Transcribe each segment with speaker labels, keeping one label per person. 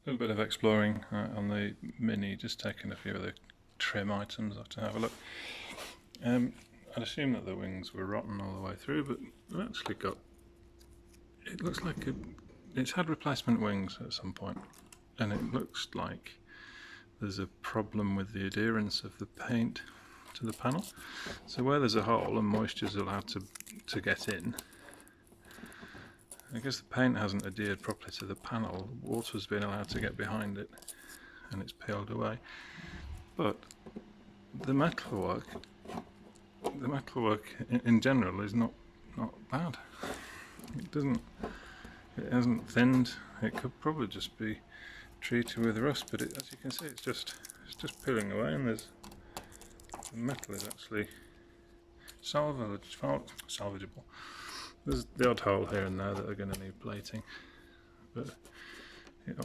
Speaker 1: A bit of exploring on the Mini, just taking a few of the trim items off to have a look. I'd assume that the wings were rotten all the way through, but they've actually got, it looks like it's had replacement wings at some point, and it looks like there's a problem with the adherence of the paint to the panel. So where there's a hole and moisture's allowed to get in, I guess the paint hasn't adhered properly to the panel. Water's been allowed to get behind it and it's peeled away. But the metalwork in general is not bad. It hasn't thinned. It could probably just be treated with rust, but as you can see, it's just peeling away, and the metal is actually salvageable. There's the odd hole here and there that are going to need plating, but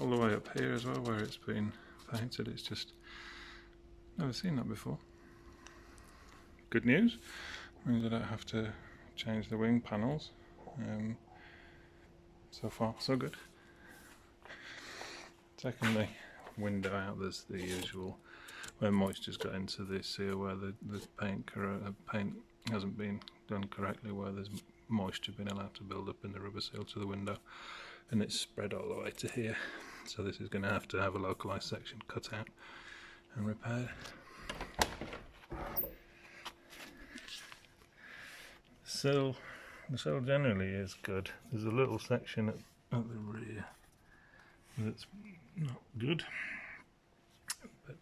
Speaker 1: all the way up here as well, where it's been painted, it's just never seen that before. Good news means I don't have to change the wing panels. So far, so good. Taking the window out, there's the usual where moisture's got into the seal, where the paint hasn't been done correctly, where there's moisture been allowed to build up in the rubber seal to the window, and it's spread all the way to here. So this is going to have a localised section cut out and repaired. The sill generally is good. There's a little section at the rear that's not good, but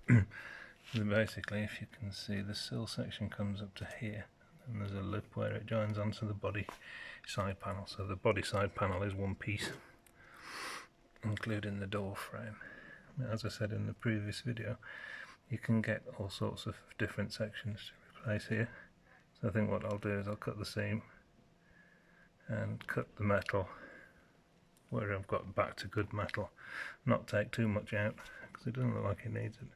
Speaker 1: basically, if you can see, the sill section comes up to here, and there's a lip where it joins onto the body side panel. So the body side panel is one piece, including the door frame. As I said in the previous video, you can get all sorts of different sections to replace here. So I think what I'll do is I'll cut the seam and cut the metal where I've got back to good metal, not take too much out because it doesn't look like it needs it.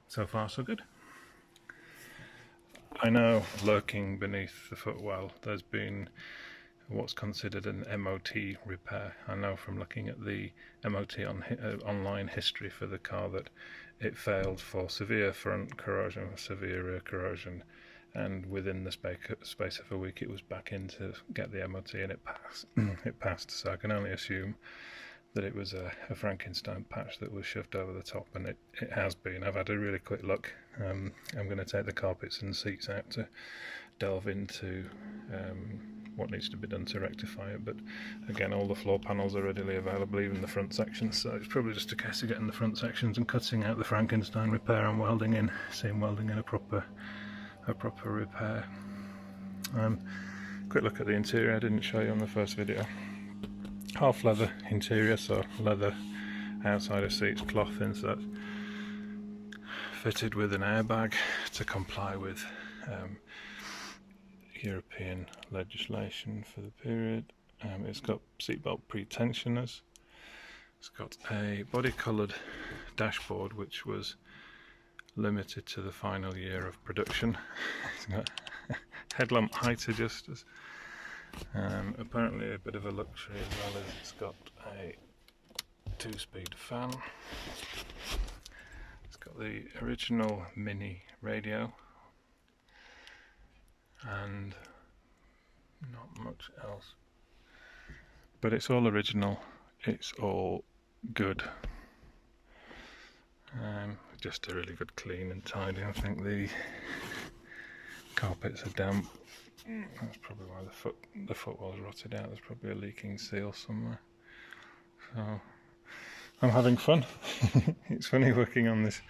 Speaker 1: So far so good. I know lurking beneath the footwell there's been what's considered an MOT repair. I know from looking at the MOT online history for the car that it failed for severe front corrosion, severe rear corrosion, and within the space of a week it was back in to get the MOT, and it passed. It passed, so I can only assume that it was a Frankenstein patch that was shoved over the top, and it has been. I've had a really quick look. I'm going to take the carpets and seats out to delve into what needs to be done to rectify it, but again, all the floor panels are readily available, even the front sections, so it's probably just a case of getting the front sections and cutting out the Frankenstein repair and welding in, seam welding in a proper repair. Quick look at the interior. I didn't show you on the first video. Half leather interior, so leather outside of seats, cloth insert, fitted with an airbag to comply with European legislation for the period. It's got seatbelt pre-tensioners. It's got a body-coloured dashboard which was limited to the final year of production. It's got headlamp height adjusters. Apparently a bit of a luxury as well, as it's got a 2-speed fan. It's got the original Mini radio and not much else, but it's all original, it's all good. Just a really good clean and tidy. I think the carpets are damp. That's probably why the footwell's rotted out. There's probably a leaking seal somewhere. So I'm having fun. It's funny working on this.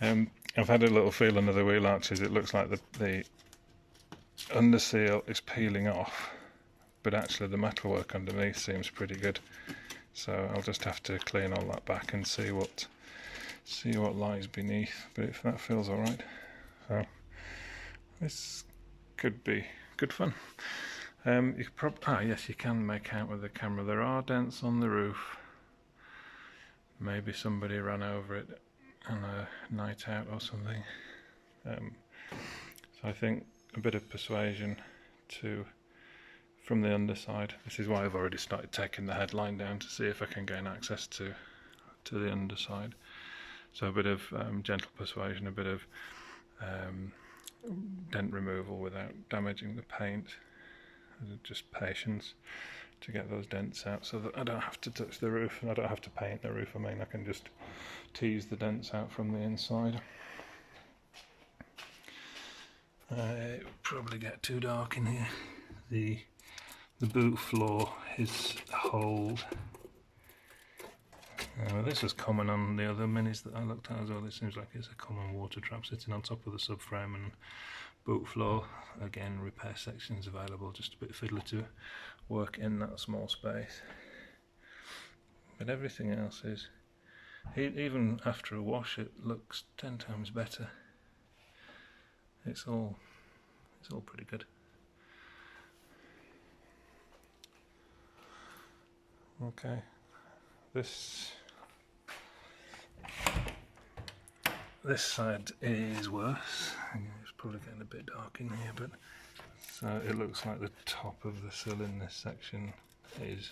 Speaker 1: I've had a little feel under the wheel arches. It looks like the under seal is peeling off, but actually the metalwork underneath seems pretty good. So I'll just have to clean all that back and see what lies beneath. But if that feels alright, so this could be good fun. You could yes, you can make out with the camera. There are dents on the roof. Maybe somebody ran over it on a night out or something. So I think a bit of persuasion to from the underside. This is why I've already started taking the headline down to see if I can gain access to the underside. So a bit of gentle persuasion, a bit of dent removal without damaging the paint, just patience to get those dents out so that I don't have to touch the roof and I don't have to paint the roof. I mean, I can just tease the dents out from the inside. It would probably get too dark in here. The boot floor is hold. This was common on the other minis that I looked at as well. This seems like it's a common water trap sitting on top of the subframe and boot floor. Again, repair sections available, just a bit fiddly to work in that small space. But everything else is, even after a wash, it looks 10 times better. It's all pretty good. Okay, this side is worse. It's probably getting a bit dark in here, but so it looks like the top of the sill in this section is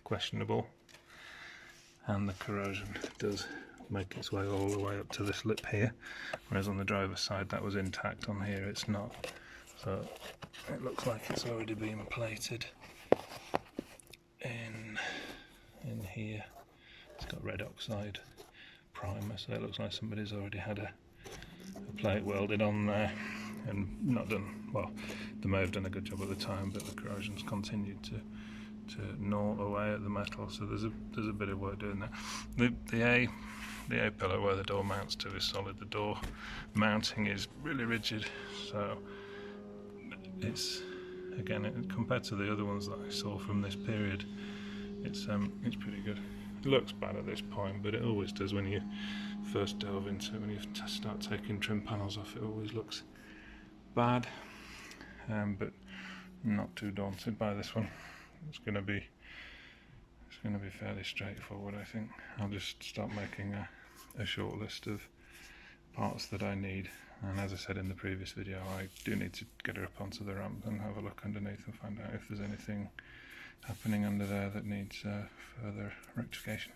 Speaker 1: questionable, and the corrosion does make its way all the way up to this lip here, whereas on the driver's side that was intact. On here it's not, so it looks like it's already been plated in here. It's got red oxide primer, so it looks like somebody's already had a plate welded on there and not done, well, they may have done a good job at the time, but the corrosion's continued to gnaw away at the metal, so there's a bit of work doing there. The A pillar where the door mounts to is solid. The door mounting is really rigid, so it's, again, compared to the other ones that I saw from this period, it's pretty good. It looks bad at this point, but it always does when you first delve into it. When you start taking trim panels off, it always looks bad, but not too daunted by this one. It's going to be fairly straightforward, I think. I'll just start making a short list of parts that I need, and as I said in the previous video, I do need to get her up onto the ramp and have a look underneath and find out if there's anything happening under there that needs further rectification.